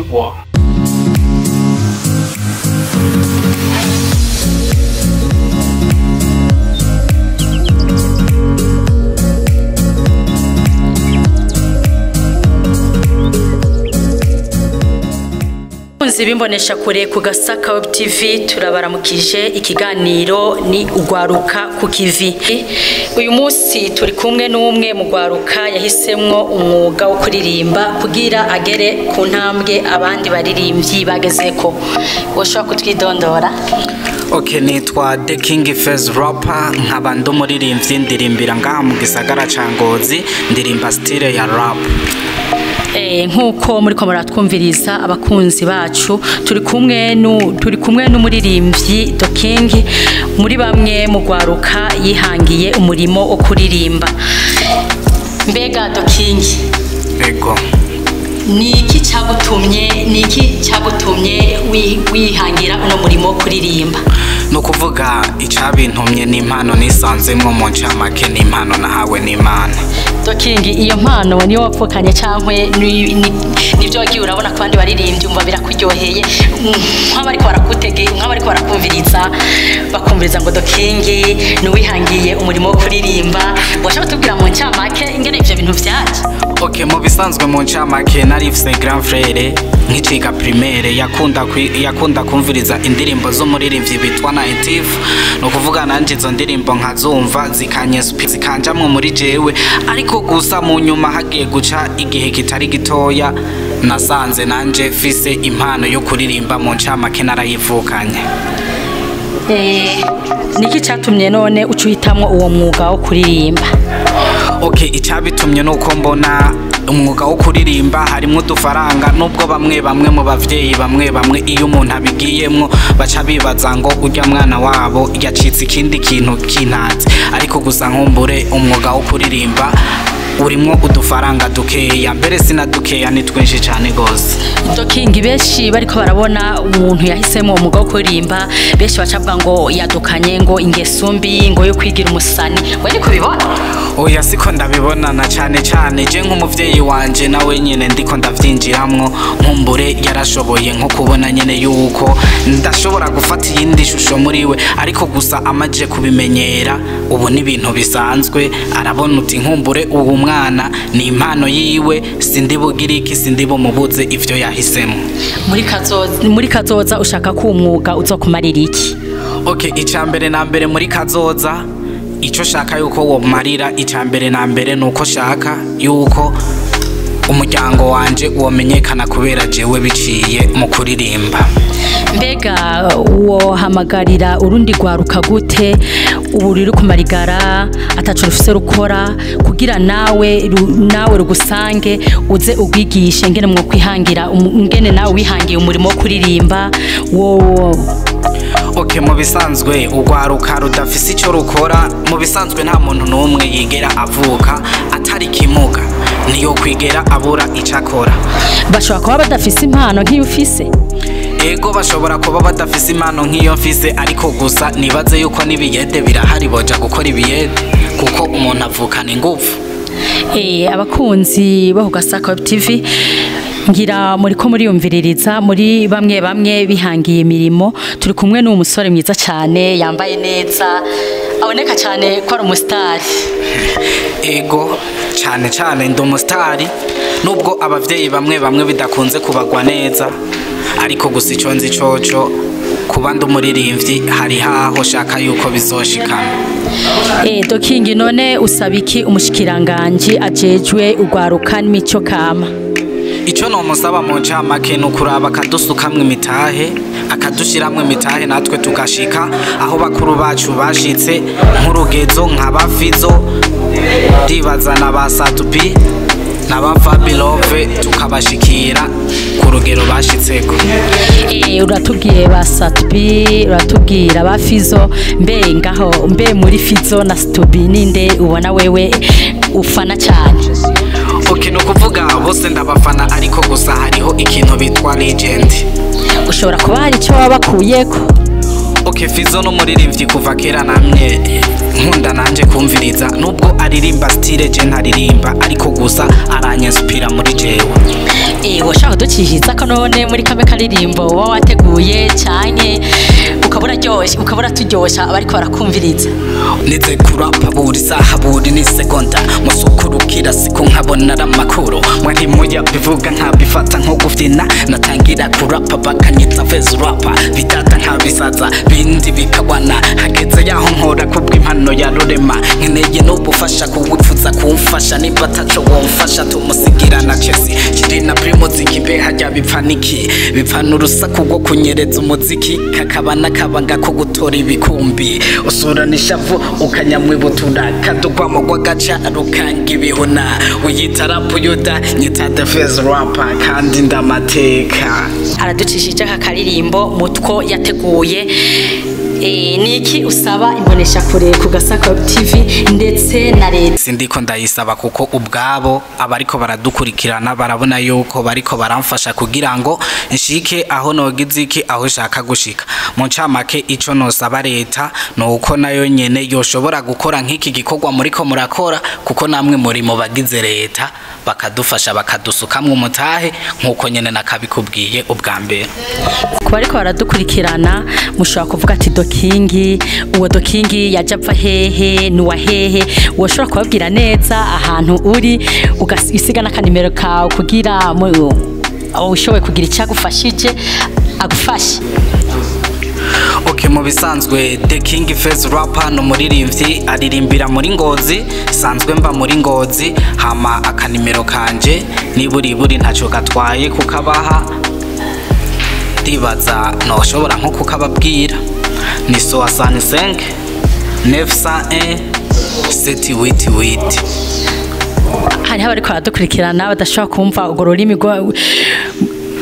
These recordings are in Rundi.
nivyo. Bimbonesha kure ku Gasaka Web TV turabaramukije ikiganiro ni Urwaruka Ku Kivi. Uyu munsi turi kumwe n'umwe mu Urwaruka yahisemwo umwuga wo kuririmba kugira agere ku ntambwe abandi baririmbyi bagezeko. Woshobora kutwidondora? Okay, nitwa The King Face Rapper, nkaba ndumuririmbyi ndirimbira ngaha mu gisagara ca Ngozi, ndirimba style ya rap. Nkuko muri ko muratwumviriza abakunzi bacu turi kumwe n'umuririmbyi The King, muri bamwe mu Urwaruka yihangiye umurimo wo kuririmba. Mbega The King, ego niki cyagutumye wihangira uno murimo wo kuririmba? no kuvuga icabintumye n'impano nisanzemwo mu ncamake n'impano nahawe n'Imana. The King, iyo mpano niyo wapfukanye cankwe nivyo wagiye urabona kandi baririmbye umva birakuryoheye nk'abariko barakutegeye nk'abariko barakumviriza bakumviriza ngo The King ni wihangiye umurimo wo kuririmba, washaka tubwira mu ncamake ingene ivyo bintu vyaje? Okay, mu bisanzwe mu ncamake narifise grand frère nkiciga primaire yakunda kumviriza indirimbo zo muririmbyi bitwa Native, no kuvuga nanje izo ndirimbo nkazumva zikanjamwe muri jewe, ariko gusa mu nyuma hagiye guca igihe kitari gitoya nasanze nanje fise impano yo kuririmba mu ncamake narayivukanye. Niki cyatumye none ucuhitamwo uwo mwuga wo kuririmba? Okay, icabitumye nuko mbona umwuga wo kuririmba harimo udufaranga, nubwo bamwe mu bavyeyi bamwe iyo umuntu abigiyemwo baca bibaza ngo urya mwana wabo yacitse ikindi kintu kintazi, ariko gusa nkumbure umwuga wo kuririmba urimo udufaranga dukeya, mbere sinadukeya ni twinshi cyane gose. The King, benshi bariko barabona umuntu yahisemo umwuga wo kuririmba, benshi bacavuga ngo yadukanye, ngo ingeso mbi, ngo yo kwigira umusani. We ni kubibona? Oya, siko ndabibona na cyane je nk'umuvyeyi wanje nawe nyene ndiko ndavyinjiramwo, nkumbure yarashoboye nko kubona nyene yuko ndashobora gufata iyindi shusho muri we, ariko gusa amaje kubimenyera ubu ni ibintu bisanzwe, arabona uti nkumbure ubu mwana ni impano yiwe, sindi bugiriki sindi bumubuze ivyo yahisemo. Muri kazoza ushaka ko umwuga uzokumarira iki? Okay, icambere na mbere muri kazoza ico shaka yuko wo marira, icambere na mbere nuko shaka yuko umuryango wanje uwomenyekana kubera jewe biciye mu kuririmba. Mbega uwo hamagarira urundi Rwaruka gute ubu ruri kumarigara atacu rufise rukora kugira nawe rugusange uze ugwigishe ngene mwo kwihangira ngene nawe wihangiye umurimo wo kuririmba wo? Okay, mu bisanzwe Urwaruka rudafise ico rukora, mu bisanzwe nta muntu n'umwe yigera avuka atari kimuga, niyo kwigera abura icakora. Bashobora kuba badafise impano nk'iyo ufise? Ego, bashobora kuba badafise impano nk'iyo mfise, ariko gusa nibaze yuko n'ibiyede birahari boja gukora ibiyede, kuko umuntu avukana ingufu. Abakunzi bo ku Gasaka Web TV, ngira muriko muriyumviririza muri bamwe bihangiye imirimo. Turi kumwe n'uwo musore mwiza cyane yambaye neza, aboneka cyane ko ari umusitari. Ego, cyane ndi umusitari, nubwo abavyeyi bamwe bidakunze kubagwa neza, ariko gusa ico nzi coco kuba ndumuririmbyi hari haho shaka yuko bizoshikana. The King, none usabiki umushikiranganje ajejwe Urwaruka n'imico kama? Ico no musaba mu ncamake nukuraba akadusukamwe imitahe, akadushiramwe imitahe natwe tugashika aho bakuru bacu bashitse, nk'urugezo nk'abafizo ndibaza na basatupi n'abafabilove tukabashikira ku rugero bashitseko. Uratubwiye basatupi, uratubwira bafizo, mbe muri fizo na stubi ninde ubona wewe ufana cyane? Okay, no kuvuga bose ndabafana, ariko gusa hariho ikintu bitwa legend. Ushobora kuba hari icyo wabakuyeko? Okay, Fizo no muririmbyi kuva kera namye nkunda nanje kumviriza nubwo aririmba style je ntaririmba ariko gusa aranyanspira muri jewe. Washaka ducishiza ko none muri kame karirimbo wa wateguye cyane ukabura turyosha abariko barakumviriza. Nize kurapa buri saha buri ni seconda musukurukira siko nkabona amakuru mwari muya bivuga nkabifata nko gufyina natangira kurapa bakanyita face rapper bitata nkabisaza bindi bikabana hageze yaho nkora kubwa impano ya rurema nkeneye no bufasha kuwipfuza kumfasha nimba taco womfasha tumusigira na Chelsea kiri na primoziki mbe hajya bipfaniki bipfana urusaku rwo kunyereza umuziki kakabana kabanga ko gutora ibikumbi usura nishavu ukanyamwibutura kadugwamo gwagaca rukanga ibihona uyita rap yuda nyita the face rapper kandi ndamateka. Araducishije akaririmbo mutwo yateguye. Niki usaba imbonesha kure ku Gasaka TV ndetse na leta? Sindiko ndayisaba kuko ubwabo abariko baradukurikirana barabona yuko bariko baramfasha kugira ngo nshike aho nogize iki aho shaka gushika. Mu ncamake ico nosaba leta nuko nayo nyene yoshobora gukora nk'iki gikorwa muriko murakora kuko namwe muri mu bagize leta bakadufasha bakadusukamwe umutahe nkuko nyene nakabikubwiye ubwa mbere. Kuba ariko baradukurikirana mushobora kuvuga ati Dokingi uwo Dokingi yajapfa hehe ni wa hehe woshobora kubabwira neza ahantu uri ugasiga n'akanimero kawe kugira ushoboye kugira icyagufashije agufashe. Okay, mu bisanzwe The King Face Rapper no muririmbyi aririmbira muri Ngozi sanzwe mba muri Ngozi hama akanimero kanje niburi ntaco gatwaye kukabaha ndibaza noshobora nko kukababwira ni 65 901 788. Hari abariko baradukurikirana badashobora kumva urwo rurimi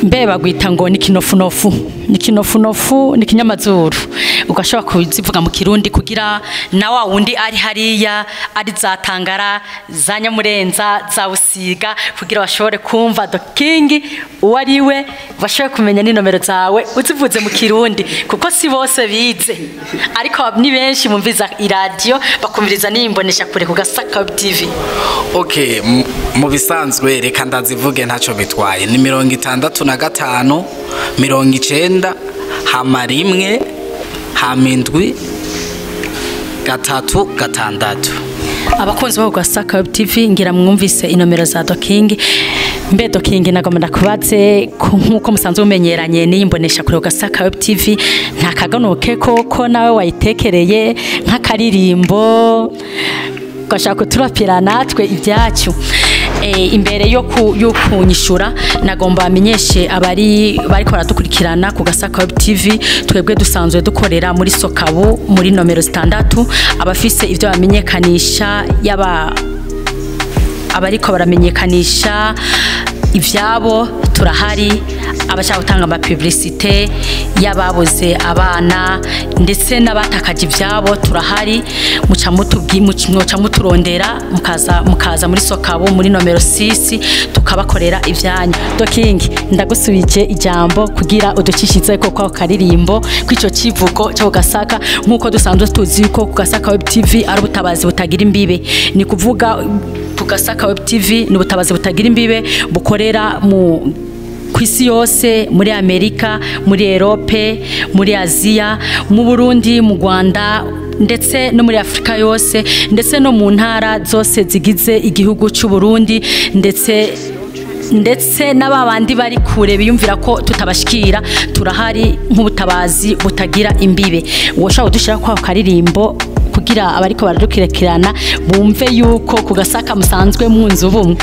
mbe bagwita ngo ni kinofunofu ni kinyamazuru ugashobora kuzivuga mu Kirundi kugira na wa wundi ari hariya ari zatangara za Nyamurenza za Busiga kugira bashobore kumva Dokingi uwariwe bashobore kumenya ni nomero zawe uzivuze mu Kirundi kuko si bose bize ariko ni benshi mumviza iradio bakumviriza nimbonesha kure ku Gasaka TV. Okay, mu bisanzwe reka ndazivuge ntaco bitwaye ni 65 90 hama 1 hama 7 3 6. Abakunzi bo Gasaka TV ngira mwumvise inomero za Dokingi mbe Dokingi nagomba kubaze nkuko musanzwe umenyeranye n'imbonesha kure Gasaka TV nta kaganuke koko nawe wayitekereye nk'akaririmbo gashaka kuturapira natwe ibyacu. Imbere yo kunyishura nagomba amenyeshe bariko baradukurikirana ku Gasaka TV twebwe dusanzwe dukorera muri Sokabu muri nomero 6 abafise ivyo bamenyekanisha abariko baramenyekanisha ivyabo turahari abashaka gutanga ama publicité yababuze abana ndetse n'abatakaje ivyabo turahari muca muturondera mukaza muri Sokabu muri nomero 6 tukabakorera ivyanyu. Dokingi ndagusubije ijambo kugira uducishize ko kwa karirimbo kwico kivugo cyo Gasaka nkuko dusanzwe tuzi ko ku Gasaka TV ari ubutabazi butagira imbibe ni kuvuga ku Gasaka TV ni ubutabazi butagira imbibe bukorera mu kwisi yose muri Amerika muri Europe muri Aziya mu Burundi mu Rwanda ndetse no muri Afrika yose ndetse no mu ntara zose zigize igihugu cy'u Burundi ndetse n'ababandi bari kure biyumvira ko tutabashikira turahari nk'ubutabazi butagira imbibe. Woshaka dushira kwa karirimbo kugira abariko baradukirekirana bumve yuko ku Gasaka musanzwe munzu bumwe.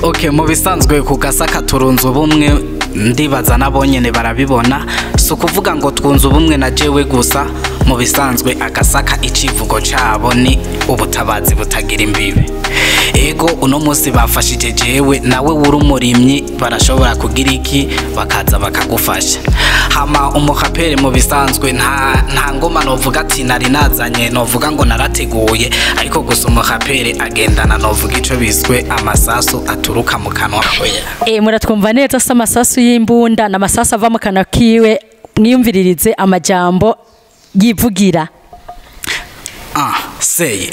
Okay, mu bisanzwe ku Gasaka turunze ubumwe ndibaza nabonyene barabibona so kuvuga ngo twunze ubumwe na jewe gusa mu bisanzwe Agasaka icivugo cabo ni ubutabazi butagira imbibe. Ego uno munsi bafashije jewe nawe urumurimyi barashobora kugira iki bakaza bakagufasha. Hama umukapere mu bisanzwe nta ngoma novuga ati nari nazanye novuga ngo narateguye ariko gusa umukapere agendana novuga ico biswe amasasu aturuka mu kanwa. Muratwumva neza amasasu y'imbunda n'amasasu ava mu kanwa kiwe mwiyumviririze amajambo yivugira. Seye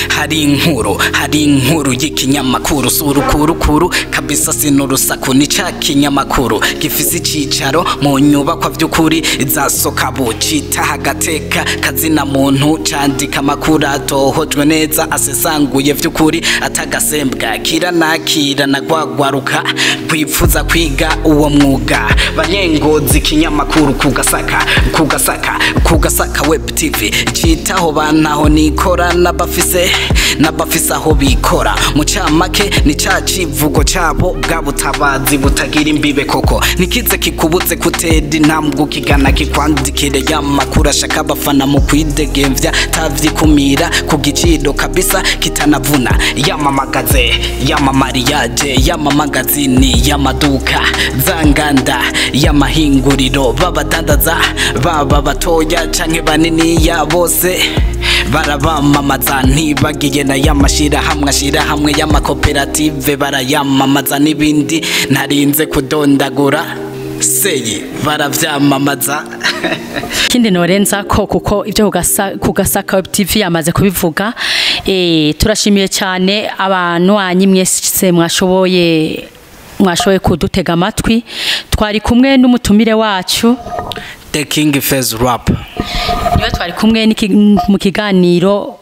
hari inkuru y'ikinyamakuru surukuru kabisa sinurusaku ni ca kinyamakuru gifise icicaro mu nyubakwa vy'ukuri zasoka bucita hagateka kazina muntu candika amakuru atohojwe neza asesanguye vy'ukuri atagasembwa kiranakira nagwagwaruka kwipfuza kwiga uwo mwuga banyengozi ikinyamakuru kugasaka web tv citaho bantaho nikora n'abafise aho bikora mu camake ni ca civugo cabo bwa butabazi butagira imbibe koko nikize kikubuze kuteda intambwe kigana kikwandikire y'amakuru ashaka abafana mu kwidegemvya tavyikumira ku giciro kabisa kitanavuna yamamagaze yamamariyaje yamamagazini y'amaduka zanganda y'amahinguriro babadandaza baba batoya canke banini ya bose barabamamaza ntibagiye na y'amashirahamwe y'amakoperative barayamamaza n'ibindi ntarinze kudondagura seye baravyamamaza. Kindi norenza ko kuko ivyo kugasaka web tv yamaze kubivuga turashimiye cyane abantu mwese mwashoboye kudutega amatwi twari kumwe n'umutumire wacu The King Face Rap niwe twari kumwe mu kiganiro